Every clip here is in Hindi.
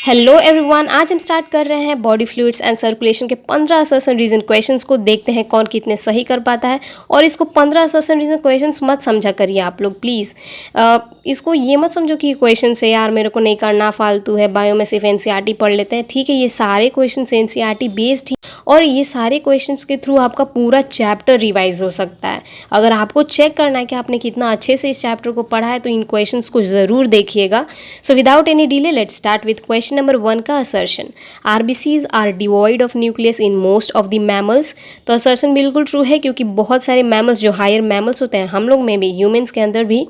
हेलो एवरीवन, आज हम स्टार्ट कर रहे हैं बॉडी फ्लूइड्स एंड सर्कुलेशन के 15 असर्शन रीजन क्वेश्चंस को। देखते हैं कौन कितने सही कर पाता है। और इसको 15 असर्शन रीजन क्वेश्चंस मत समझा करिए आप लोग प्लीज़। इसको ये मत समझो कि क्वेश्चन है यार मेरे को नहीं करना, फालतू है, बायो में सिर्फ एनसीईआरटी पढ़ लेते हैं। ठीक है, ये सारे क्वेश्चन एनसीईआरटी बेस्ड ही और ये सारे क्वेश्चंस के थ्रू आपका पूरा चैप्टर रिवाइज हो सकता है। अगर आपको चेक करना है कि आपने कितना अच्छे से इस चैप्टर को पढ़ा है तो इन क्वेश्चंस को ज़रूर देखिएगा। So without any delay let's start with question number 1 का assertion. RBCs are devoid of nucleus in most of the mammals. तो असर्शन बिल्कुल ट्रू है, क्योंकि बहुत सारे मैमल्स जो हायर मैमल्स होते हैं, हम लोग में भी, ह्यूमंस के अंदर भी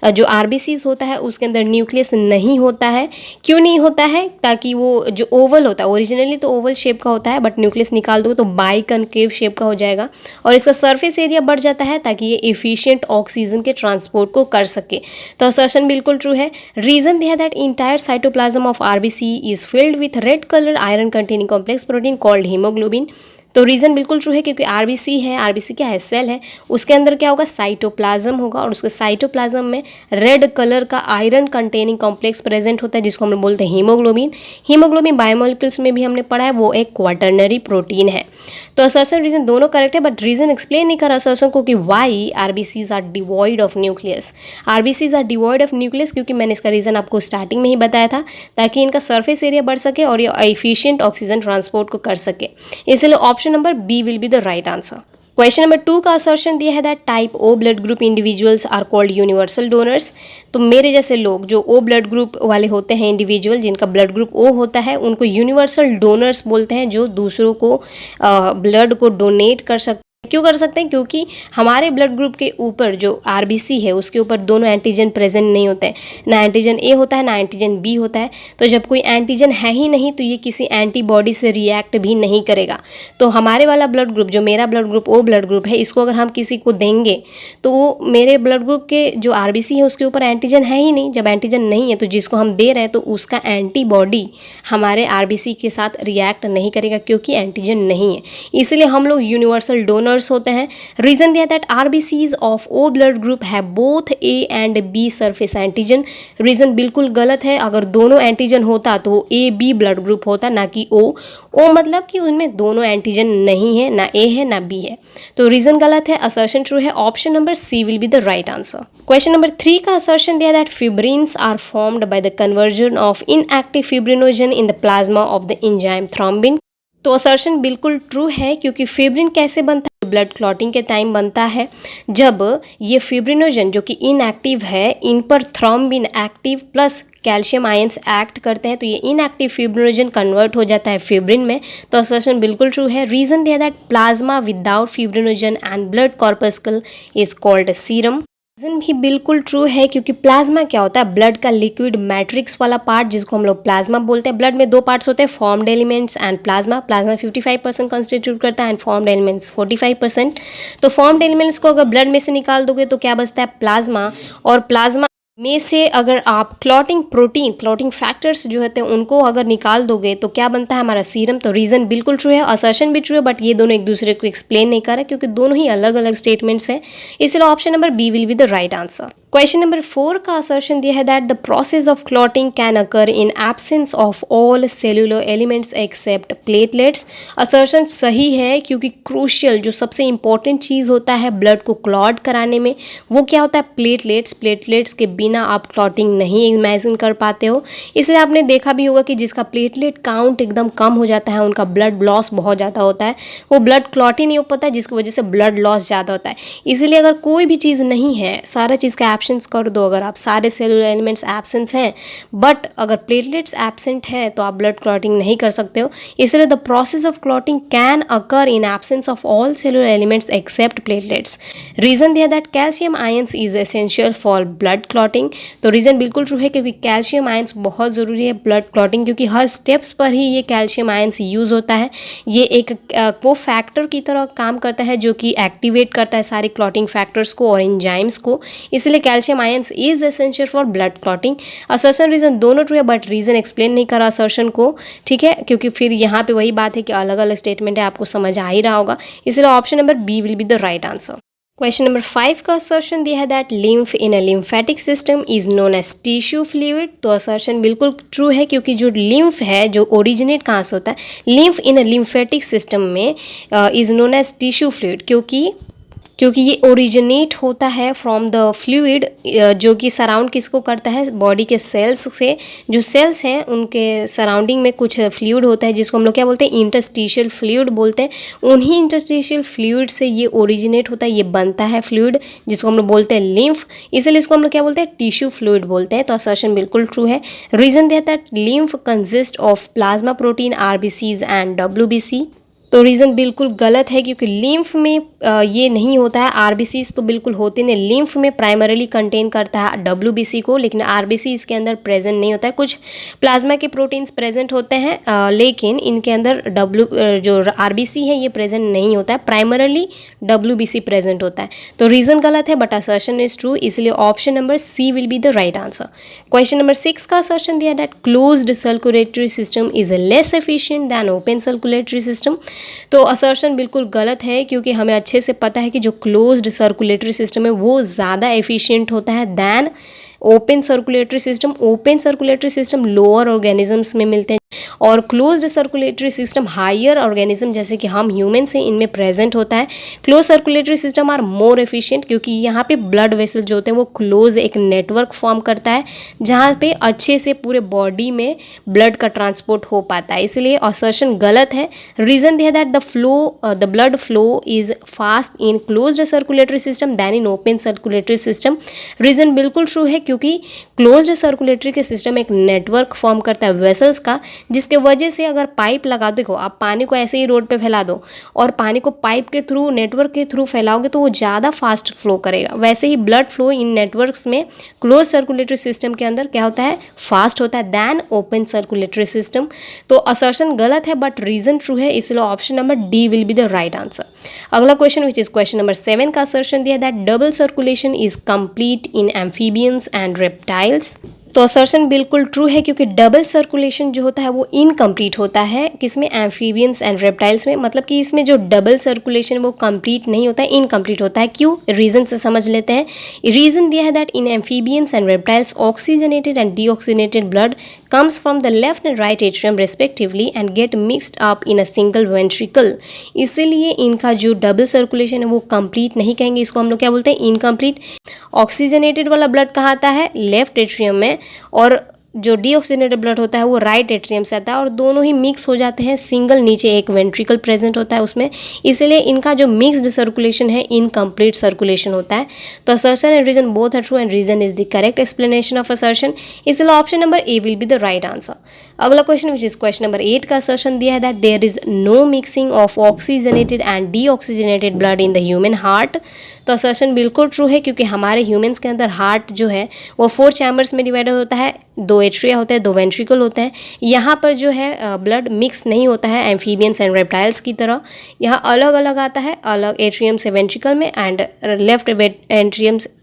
जो आरबीसीज होता है उसके अंदर न्यूक्लियस नहीं होता है। क्यों नहीं होता है? ताकि वो जो ओवल होता है, ओरिजिनली तो ओवल शेप का होता है, बट न्यूक्लियस निकाल दो तो बाई कनकेव शेप का हो जाएगा और इसका सरफेस एरिया बढ़ जाता है ताकि ये एफिशिएंट ऑक्सीजन के ट्रांसपोर्ट को कर सके। तो असर्शन बिल्कुल ट्रू है। रीजन दिया that entire cytoplasm of RBC is filled with red color iron containing complex protein called hemoglobin। तो रीज़न बिल्कुल ट्रू है, क्योंकि आरबीसी है, आरबीसी क्या है, सेल है, उसके अंदर क्या होगा, साइटोप्लाज्म होगा और उसके साइटोप्लाज्म में रेड कलर का आयरन कंटेनिंग कॉम्प्लेक्स प्रेजेंट होता है जिसको हम लोग बोलते हैं हीमोग्लोबिन। हीमोग्लोबिन बायोमोलिक्यूल्स में भी हमने पढ़ा है, वो एक क्वाटर्नरी प्रोटीन है। तो असर्शन रीजन दोनों करेक्ट है, बट रीजन एक्सप्लेन नहीं कर असर्शन को कि why RBCs are devoid of nucleus. RBCs are devoid of nucleus क्योंकि मैंने इसका रीजन आपको स्टार्टिंग में ही बताया था, ताकि इनका सरफेस एरिया बढ़ सके और ये एफिशिएंट ऑक्सीजन ट्रांसपोर्ट को कर सके। इसलिए option number B will be the right answer. Question number 2 का असर्शन दिया है that type O blood group individuals are called universal donors. तो मेरे जैसे लोग जो ओ ब्लड ग्रुप वाले होते हैं, इंडिविजुअल जिनका ब्लड ग्रुप ओ होता है, उनको यूनिवर्सल डोनर्स बोलते हैं, जो दूसरों को ब्लड को डोनेट कर सकते हैं। क्यों कर सकते हैं? क्योंकि हमारे ब्लड ग्रुप के ऊपर जो आरबीसी है उसके ऊपर दोनों एंटीजन प्रेजेंट नहीं होते हैं, ना एंटीजन ए होता है ना एंटीजन बी होता है। तो जब कोई एंटीजन है ही नहीं तो ये किसी एंटीबॉडी से रिएक्ट भी नहीं करेगा। तो हमारे वाला ब्लड ग्रुप, जो मेरा blood group O blood group है, इसको अगर हम किसी को देंगे तो वो मेरे ब्लड ग्रुप के जो आरबीसी है उसके ऊपर एंटीजन है ही नहीं। जब एंटीजन नहीं है तो जिसको हम दे रहे हैं तो उसका एंटीबॉडी हमारे आरबीसी के साथ रिएक्ट नहीं करेगा, क्योंकि एंटीजन नहीं है। इसलिए हम लोग यूनिवर्सल डोनर होते हैं। रीजन दिया that RBCs of O blood group है both A and B surface antigen. Reason बिल्कुल गलत है। अगर दोनों एंटीजन होता तो ए बी ब्लड ग्रुप होता, ना कि ओ। ओ मतलब कि उनमें दोनों एंटीजन नहीं है, ना ए है ना बी है। तो रीजन गलत है, असर्शन ट्रू है। Option number C will be the right answer. Question number 3 का असर्शन दिया that fibrins are formed by the conversion of inactive fibrinogen in the plasma of the enzyme thrombin. तो असर्शन बिल्कुल ट्रू है, क्योंकि फिब्रिन कैसे बनता है? ब्लड क्लॉटिंग के टाइम बनता है, जब ये फिब्रिनोजन जो कि इनएक्टिव है, इन पर thrombin active plus calcium ions act करते हैं, तो ये इनएक्टिव फिब्रिनोजन कन्वर्ट हो जाता है फिब्रिन में। तो असर्शन बिल्कुल ट्रू है। रीजन दिया that plasma without fibrinogen and blood corpuscle is called serum. Reason भी बिल्कुल ट्रू है, क्योंकि प्लाज्मा क्या होता है, ब्लड का लिक्विड मैट्रिक्स वाला पार्ट जिसको हम लोग प्लाज्मा बोलते हैं। ब्लड में 2 पार्ट्स होते हैं, formed elements and plasma. Plasma 55% constitute करता है एंड फॉर्म्ड एलिमेंट्स 45%। तो फॉर्म्ड एलिमेंट्स को अगर ब्लड में से निकाल दोगे तो क्या बचता है, प्लाज्मा। और प्लाज्मा में से अगर आप क्लॉटिंग प्रोटीन, क्लॉटिंग फैक्टर्स जो होते हैं उनको अगर निकाल दोगे तो क्या बनता है, हमारा सीरम। तो रीजन बिल्कुल ट्रू है। असर्शन भी ट्रू है, बट ये दोनों एक दूसरे को एक्सप्लेन नहीं कर रहे, क्योंकि दोनों ही अलग अलग स्टेटमेंट्स हैं। इसलिए option number B will be the right answer. Question number 4 का असर्शन दिया है that the process of clotting can occur in absence of all cellular elements except platelets. Assertion सही है, क्योंकि क्रूशियल जो सबसे इंपॉर्टेंट चीज़ होता है ब्लड को क्लॉट कराने में, वो क्या होता है, प्लेटलेट्स। प्लेटलेट्स के बिना आप क्लॉटिंग नहीं इमेजिन कर पाते हो। इसलिए आपने देखा भी होगा कि जिसका प्लेटलेट काउंट एकदम कम हो जाता है, उनका ब्लड लॉस बहुत ज़्यादा होता है, वो ब्लड क्लॉट ही नहीं हो पाता, जिसकी वजह से ब्लड लॉस ज़्यादा होता है। इसीलिए अगर कोई भी चीज़ नहीं है, सारा चीज़ का एब्सेंस कर दो, अगर आप सारे सेलुलर एलिमेंट्स एब्सेंस हैं बट अगर प्लेटलेट्स एब्सेंट है तो आप ब्लड क्लॉटिंग नहीं कर सकते हो। इसलिए the process of clotting can occur in absence of all cellular elements except platelets. Reason दिया that calcium ions is essential for blood clotting. तो रीजन बिल्कुल ट्रू है, क्योंकि कैल्शियम आयंस बहुत ज़रूरी है ब्लड क्लॉटिंग, क्योंकि हर स्टेप्स पर ही ये कैल्शियम आयंस यूज़ होता है। ये एक वो फैक्टर की तरह काम करता है जो कि एक्टिवेट करता है सारी क्लॉटिंग फैक्टर्स को और एंजाइम्स को। इसलिए calcium ions is essential for blood clotting. Assertion reason दोनों ट्रू है, बट रीजन एक्सप्लेन नहीं करा असर्शन को, ठीक है, क्योंकि फिर यहाँ पे वही बात है कि अलग अलग स्टेटमेंट है, आपको समझ आ ही रहा होगा। इसलिए option number B will be the right answer. Question number 5 का असर्शन दिया है that lymph in a lymphatic system is known as tissue fluid. तो असर्शन बिल्कुल ट्रू है क्योंकि जो लिम्फ है जो ओरिजिनेट कहाँ से होता है, lymph in a lymphatic system में is known as tissue fluid, क्योंकि ये ओरिजिनेट होता है फ्रॉम द फ्लूइड जो कि सराउंड किसको करता है, बॉडी के सेल्स से। जो सेल्स हैं उनके सराउंडिंग में कुछ फ्लूइड होता है जिसको हम लोग क्या बोलते हैं, इंटरस्टिशियल फ्लूइड बोलते हैं। उन्हीं इंटरस्टिशियल फ्लूइड से ये ओरिजिनेट होता है, ये बनता है फ्लूइड जिसको हम लोग बोलते हैं लिम्फ, इसलिए इसको हम लोग क्या बोलते हैं, टिश्यू फ्लूइड बोलते हैं। तो असर्शन बिल्कुल ट्रू है। रीजन दिया था lymph consist of plasma protein RBCs and WBC. तो रीज़न बिल्कुल गलत है क्योंकि लिम्फ में ये नहीं होता है। आरबीसीज तो बिल्कुल होते नहीं, लिम्फ में प्राइमरीली कंटेन करता है डब्ल्यूबीसी को, लेकिन आरबीसी इसके अंदर प्रेजेंट नहीं होता है। कुछ प्लाज्मा के प्रोटीन्स प्रेजेंट होते हैं लेकिन इनके अंदर जो आरबीसी है ये प्रेजेंट नहीं होता है, प्राइमरीली डब्ल्यूबीसी प्रेजेंट होता है। तो रीज़न गलत है बट असर्शन इज ट्रू, इसलिए option number C will be the right answer. Question number 6 का असर्शन दिया that closed circulatory system is less efficient than open circulatory system. तो असर्शन बिल्कुल गलत है क्योंकि हमें अच्छे से पता है कि जो क्लोज्ड सर्कुलेटरी सिस्टम है वो ज़्यादा एफिशिएंट होता है than open circulatory system. Open circulatory system lower organisms में मिलते हैं और closed circulatory system higher organism जैसे कि हम ह्यूमन से इनमें प्रेजेंट होता है। Close circulatory system are more efficient क्योंकि यहाँ पे ब्लड वेसल जो होते हैं वो क्लोज एक नेटवर्क फॉर्म करता है जहाँ पे अच्छे से पूरे बॉडी में ब्लड का ट्रांसपोर्ट हो पाता है, इसलिए असर्शन गलत है। रीजन दिया that the blood flow is fast in closed circulatory system than in open circulatory system. Reason बिल्कुल ट्रू है क्योंकि क्लोज्ड सर्कुलेटरी के सिस्टम एक नेटवर्क फॉर्म करता है वेसल्स का, जिसके वजह से अगर पाइप लगा, देखो आप पानी को ऐसे ही रोड पे फैला दो और पानी को पाइप के थ्रू नेटवर्क के थ्रू फैलाओगे तो वो ज़्यादा फास्ट फ्लो करेगा। वैसे ही ब्लड फ्लो इन नेटवर्क्स में क्लोज सर्कुलेटरी सिस्टम के अंदर क्या होता है, फास्ट होता है दैन ओपन सर्कुलेटरी सिस्टम। तो असर्शन गलत है बट रीजन ट्रू है, इसलिए option number D will be the right answer. अगला question which is question number 7 का असर्शन दिया that double circulation is complete in amphibians and reptiles. तो असर्शन बिल्कुल ट्रू है क्योंकि डबल सर्कुलेशन जो होता है वो इनकम्प्लीट होता है किसमें, एम्फीबियंस एंड रेप्टाइल्स में। मतलब कि इसमें जो डबल सर्कुलेशन वो कंप्लीट नहीं होता है, इनकम्प्लीट होता है। क्यों, रीजन से समझ लेते हैं। रीजन दिया है that in amphibians and reptiles oxygenated and deoxygenated blood comes from the left and right atrium respectively and get mixed up in a single ventricle। इसीलिए इनका जो डबल सर्कुलेशन है वो कंप्लीट नहीं कहेंगे, इसको हम लोग क्या बोलते हैं, इनकम्प्लीट। ऑक्सीजनेटेड वाला ब्लड कहाँ आता है, लेफ्ट एट्रियम में, और जो डीऑक्सीजनेटेड ब्लड होता है वो राइट एट्रियम से आता है और दोनों ही मिक्स हो जाते हैं, सिंगल नीचे एक वेंट्रिकल प्रेजेंट होता है उसमें, इसलिए इनका जो मिक्स्ड सर्कुलेशन है इनकम्प्लीट सर्कुलेशन होता है। तो assertion and reason both are true and reason is the correct explanation of assertion, इसलिए option number A will be the right answer. अगला question which is question number 8 का असर्शन दिया है that there is no mixing of oxygenated and deoxygenated blood in the human heart. तो असर्शन बिल्कुल ट्रू है क्योंकि हमारे ह्यूमन्स के अंदर हार्ट जो है वो 4 चैम्बर्स में डिवाइडेड होता है, 2 एट्रिया होते हैं, 2 वेंट्रिकल होते हैं। यहाँ पर जो है ब्लड मिक्स नहीं होता है एम्फीबियंस एंड रेप्टाइल्स की तरह, यहाँ अलग अलग आता है, अलग एट्रियम से वेंट्रिकल में एंड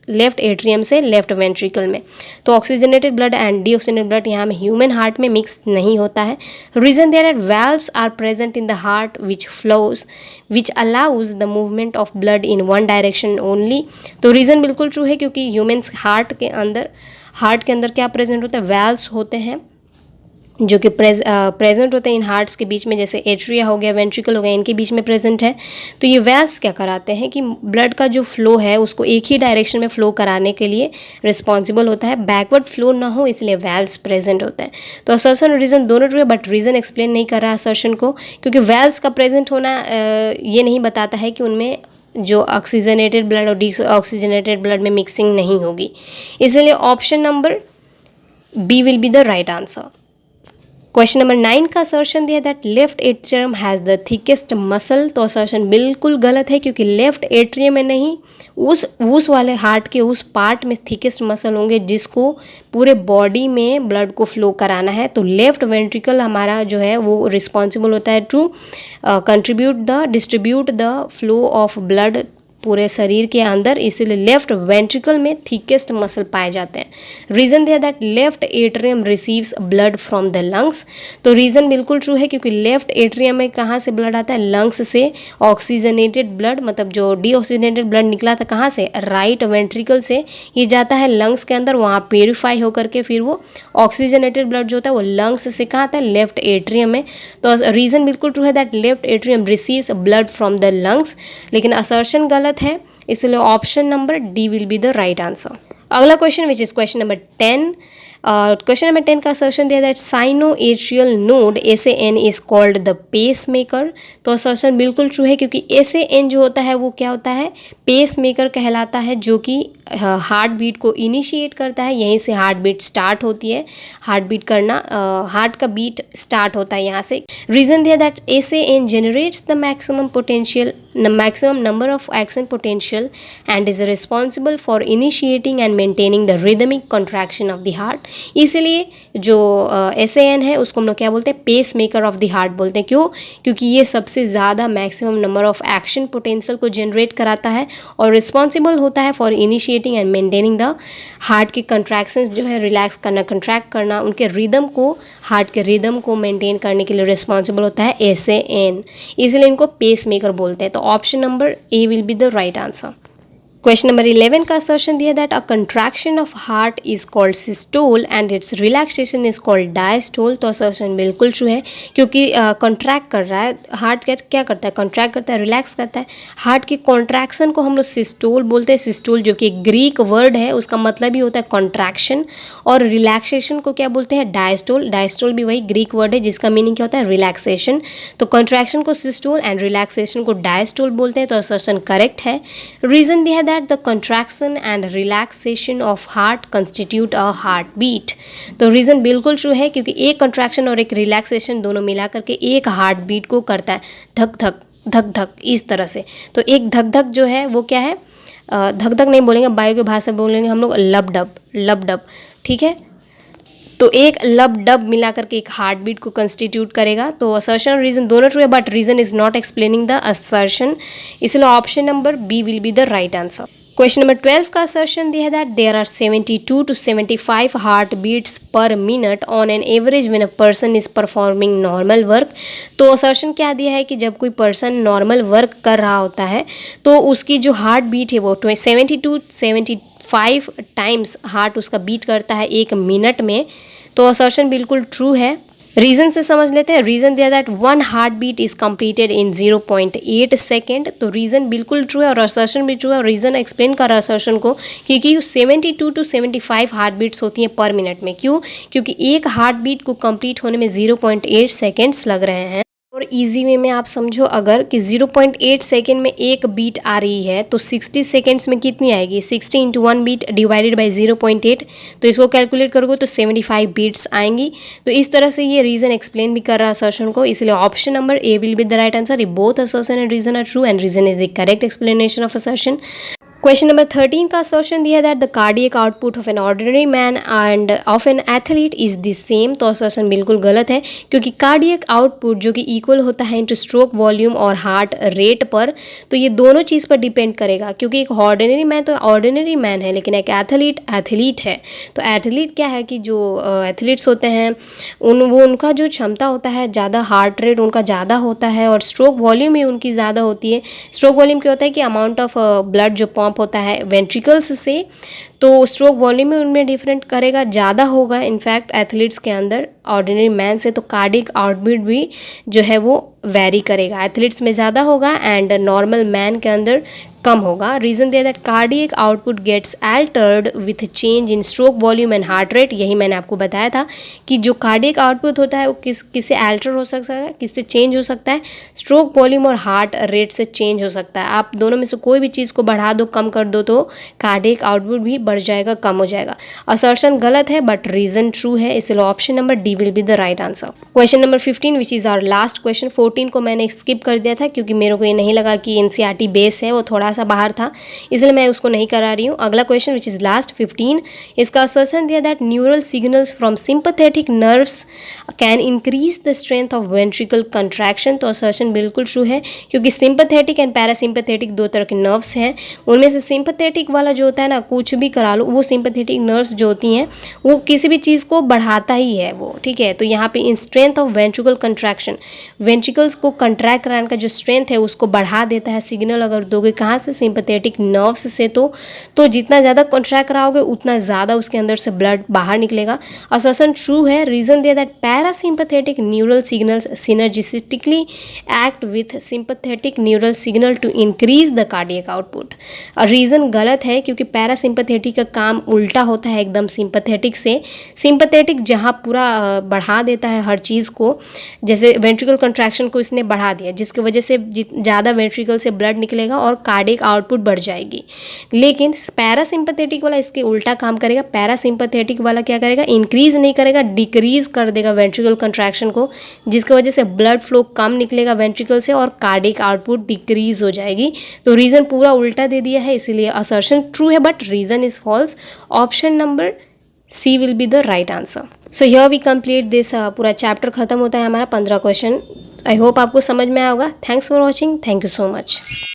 लेफ्ट एट्रियम से लेफ्ट वेंट्रिकल में। तो oxygenated blood and deoxygenated blood यहाँ में ह्यूमन हार्ट में मिक्स नहीं होता है। Reason there are valves are present in the heart which allows the movement of blood in one direction only. तो रीज़न बिल्कुल ट्रू है क्योंकि ह्यूमन्स हार्ट के अंदर क्या प्रेजेंट होता है, वाल्व्स होते हैं जो कि प्रेजेंट होते हैं इन हार्ट्स के बीच में, जैसे एट्रिया हो गया, वेंट्रिकल हो गया, इनके बीच में प्रेजेंट है। तो ये वाल्व्स क्या कराते हैं कि ब्लड का जो फ्लो है उसको एक ही डायरेक्शन में फ्लो कराने के लिए रिस्पॉन्सिबल होता है, बैकवर्ड फ्लो ना हो इसलिए वाल्व्स प्रेजेंट होते हैं। तो असर्शन और रीज़न दोनों ट्रू है बट रीज़न एक्सप्लेन नहीं कर रहा है असर्शन को, क्योंकि वाल्व्स का प्रेजेंट होना ये नहीं बताता है कि उनमें जो ऑक्सीजनेटेड ब्लड और डीऑक्सीजनेटेड ब्लड में मिक्सिंग नहीं होगी, इसलिए option number B will be the right answer. Question number 9 का असर्शन दिया that left atrium has the thickest muscle. तो असर्शन बिल्कुल गलत है क्योंकि लेफ्ट एट्रियम में नहीं, उस वाले हार्ट के उस पार्ट में थिकेस्ट मसल होंगे जिसको पूरे बॉडी में ब्लड को फ्लो कराना है। तो लेफ्ट वेंट्रिकल हमारा जो है वो रिस्पॉन्सिबल होता है to distribute the flow of blood पूरे शरीर के अंदर, इसीलिए लेफ्ट वेंट्रिकल में थिकेस्ट मसल पाए जाते हैं। रीज़न दिया that left atrium receives blood from the lungs. तो रीज़न बिल्कुल ट्रू है, क्योंकि लेफ्ट एट्रियम में कहाँ से ब्लड आता है, लंग्स से। ऑक्सीजनेटेड ब्लड मतलब जो डीऑक्सीजनेटेड ब्लड निकला था कहाँ से, राइट वेंट्रिकल से, ये जाता है लंग्स के अंदर, वहाँ प्यूरिफाई होकर के फिर वो ऑक्सीजनेटेड ब्लड जो होता है वो लंग्स से कहाँ आता है, लेफ्ट एट्रियम में। तो रीज़न बिल्कुल ट्रू है that left atrium receives blood from the lungs, लेकिन असर्शन गलत है, इसलिए option number D will be the right answer. अगला question which is question number 10। Question number 10 का असर्शन दिया that sinoatrial node SAN is called the pacemaker. तो असर्शन बिल्कुल ट्रू है, क्योंकि SAN जो होता है वो क्या होता है, पेस मेकर कहलाता है, जो कि हार्ट बीट को इनिशिएट करता है, यहीं से हार्ट बीट स्टार्ट होती है। हार्ट बीट करना, हार्ट का बीट स्टार्ट होता है यहाँ से। रीज़न दिया that SAN generates the maximum potential maximum number of action potential and is responsible for initiating and maintaining the rhythmic contraction of the heart। इसलिए जो SAN है उसको हम लोग क्या बोलते हैं, pacemaker of the heart बोलते हैं। क्यों, क्योंकि ये सबसे ज़्यादा maximum number of action potential को जनरेट कराता है और रिस्पॉन्सिबल होता है for initiating and maintaining the heart के कंट्रैक्शंस जो है रिलैक्स करना, कंट्रैक्ट करना, उनके रिदम को, हार्ट के रिदम को मेंटेन करने के लिए रिस्पॉन्सिबल होता है SAN, इसलिए इनको पेस मेकर बोलते हैं। तो option number A will be the right answer. Question number 11 का असर्शन दिया that a contraction of heart is called systole and it's relaxation is called diastole. तो असर्शन बिल्कुल ट्रू है, क्योंकि कंट्रैक्ट कर रहा है हार्ट, क्या करता है, कंट्रैक्ट करता है, रिलैक्स करता है। हार्ट की कॉन्ट्रैक्शन को हम लोग सिस्टोल बोलते हैं। सिस्टोल जो कि एक ग्रीक वर्ड है, उसका मतलब ही होता है कॉन्ट्रैक्शन, और रिलैक्सेशन को क्या बोलते हैं, डायस्टोल। डायस्टोल भी वही ग्रीक वर्ड है जिसका मीनिंग क्या होता है, रिलैक्सेशन। तो कॉन्ट्रैक्शन को सिस्टोल एंड रिलैक्सेशन को डायस्टोल बोलते हैं। तो असर्शन करेक्ट है। रीज़न दिया that the contraction and relaxation of heart constitute a heartbeat। तो रीज़न बिल्कुल ट्रू है, क्योंकि एक कंट्रैक्शन और एक रिलैक्सेशन दोनों मिला करके एक हार्ट बीट को करता है, धक धक धक धक इस तरह से। तो एक धक धक जो है वो क्या है, धक धक नहीं बोलेंगे, बायो की भाषा बोलेंगे हम लोग लब डब, लब डब, ठीक है। तो एक लब डब मिला करके एक हार्ट बीट को कंस्टिट्यूट करेगा। तो असर्शन और रीज़न दोनों ट्रू है, but reason is not explaining the assertion, इसलिए option number B will be the right answer. Question number 12 का असर्शन दिया है that there are 72 to 75 heart beats per minute on an average when a person is performing normal work. तो असर्शन क्या दिया है कि जब कोई पर्सन नॉर्मल वर्क कर रहा होता है तो उसकी जो हार्ट बीट है वो 72 75 टाइम्स हार्ट उसका बीट करता है एक मिनट में। तो असर्शन बिल्कुल ट्रू है। रीज़न से समझ लेते हैं। रीज़न दिया that 1 heart beat is completed in 0.8 second. तो रीज़न बिल्कुल ट्रू है और असर्शन भी ट्रू है, और रीज़न एक्सप्लेन कर रहा है असर्शन को, क्योंकि 72 to 75 हार्ट बीट्स होती हैं पर मिनट में। क्यों, क्योंकि एक हार्ट बीट को कंप्लीट होने में 0.8 सेकेंड्स लग रहे हैं। और इजी वे में आप समझो अगर कि 0.8 सेकेंड में एक बीट आ रही है तो 60 सेकेंड्स में कितनी आएगी, 60 इंटू 1 बीट डिवाइडेड बाई 0.8, तो इसको कैलकुलेट करोगे तो 75 बीट्स आएंगी। तो इस तरह से ये रीज़न एक्सप्लेन भी कर रहा है असर्शन को, इसलिए option number A will be the right answer. Both assertion and reason are true and reason is the correct explanation of assertion. Question number 13 का असर्शन दिया that the cardiac output of an ordinary man and of an athlete is the same. तो असर्शन बिल्कुल गलत है, क्योंकि कार्डियक आउटपुट जो कि इक्वल होता है इनटू स्ट्रोक वॉल्यूम और हार्ट रेट पर, तो ये दोनों चीज़ पर डिपेंड करेगा। क्योंकि एक ऑर्डिनरी मैन तो ऑर्डिनरी मैन है, लेकिन एक एथलीट एथलीट है। तो एथलीट क्या है कि जो एथलीट्स होते हैं उनका जो क्षमता होता है ज़्यादा, हार्ट रेट उनका ज़्यादा होता है और स्ट्रोक वॉल्यूम भी उनकी ज़्यादा होती है। स्ट्रोक वॉल्यूम क्या होता है कि अमाउंट ऑफ ब्लड जो पंप होता है वेंट्रिकल्स से, तो स्ट्रोक वॉल्यूम में उनमें डिफरेंट करेगा, ज़्यादा होगा इनफैक्ट एथलीट्स के अंदर ऑर्डिनरी मैन से। तो कार्डियक आउटपुट भी जो है वो वेरी करेगा, एथलीट्स में ज़्यादा होगा एंड नॉर्मल मैन के अंदर कम होगा। रीज़न दिया that cardiac output gets altered with change in stroke volume and heart rate. यही मैंने आपको बताया था कि जो कार्डियक आउटपुट होता है वो किससे अल्टर हो सकता है, किससे चेंज हो सकता है, स्ट्रोक वॉल्यूम और हार्ट रेट से चेंज हो सकता है। आप दोनों में से कोई भी चीज़ को बढ़ा दो, कम कर दो तो कार्डियक आउटपुट भी बढ़ जाएगा, कम हो जाएगा। असर्शन गलत है बट रीजन ट्रू है, इसलिए option number D will be the right answer. Question number 15 which is our last question. 14 को मैंने स्किप कर दिया था क्योंकि मेरे को ये नहीं लगा कि एनसीईआरटी बेस है, वो थोड़ा सा बाहर था, इसलिए मैं उसको नहीं करा रही हूँ। अगला क्वेश्चन विच इज़ लास्ट 15, इसका असर्शन दिया that neural signals from sympathetic nerves can increase the strength of ventricle contraction. तो असर्शन बिल्कुल ट्रू है क्योंकि सिंपैथेटिक एंड पैरासिम्पैथेटिक दो तरह के नर्व्स हैं, उनमें से सिंपैथेटिक वाला जो होता है ना, कुछ भी करा लो, वो सिंपैथेटिक नर्व्स जो होती हैं वो किसी भी चीज़ को बढ़ाता ही है वो, ठीक है। तो यहाँ पे in strength of ventricle contraction, ventricles को कंट्रैक्ट कराने का जो स्ट्रेंथ है उसको बढ़ा देता है। सिग्नल अगर दोगे कहाँ से, सिंपैथेटिक नर्व्स से, तो जितना ज़्यादा कंट्रैक्ट कराओगे उतना ज़्यादा उसके अंदर से ब्लड बाहर निकलेगा। असर्शन ट्रू है। रीजन दिया that parasympathetic neural signals synergistically act with sympathetic neural signal to increase the cardiac output. Reason गलत है क्योंकि पैरासिम्पैथेटिक का काम उल्टा होता है एकदम सिंपैथेटिक से। सिंपैथेटिक जहाँ पूरा बढ़ा देता है हर चीज़ को, जैसे वेंट्रिकल कंट्रैक्शन को इसने बढ़ा दिया जिसकी वजह से ज़्यादा वेंट्रिकल से ब्लड निकलेगा और कार्डियक आउटपुट बढ़ जाएगी। लेकिन पैरासिम्पैथेटिक वाला इसके उल्टा काम करेगा। पैरासिम्पैथेटिक वाला क्या करेगा, इंक्रीज नहीं करेगा, डिक्रीज कर देगा वेंट्रिकल कंट्रैक्शन को, जिसकी वजह से ब्लड फ्लो कम निकलेगा वेंट्रिकल से और कार्डियक आउटपुट डिक्रीज हो जाएगी। तो रीज़न पूरा उल्टा दे दिया है, इसीलिए असर्शन ट्रू है but reason is false. Option number C will be the right answer. So here we complete this. पूरा चैप्टर खत्म होता है हमारा 15 क्वेश्चन। आई होप आपको समझ में आएगा। Thanks for watching. Thank you so much.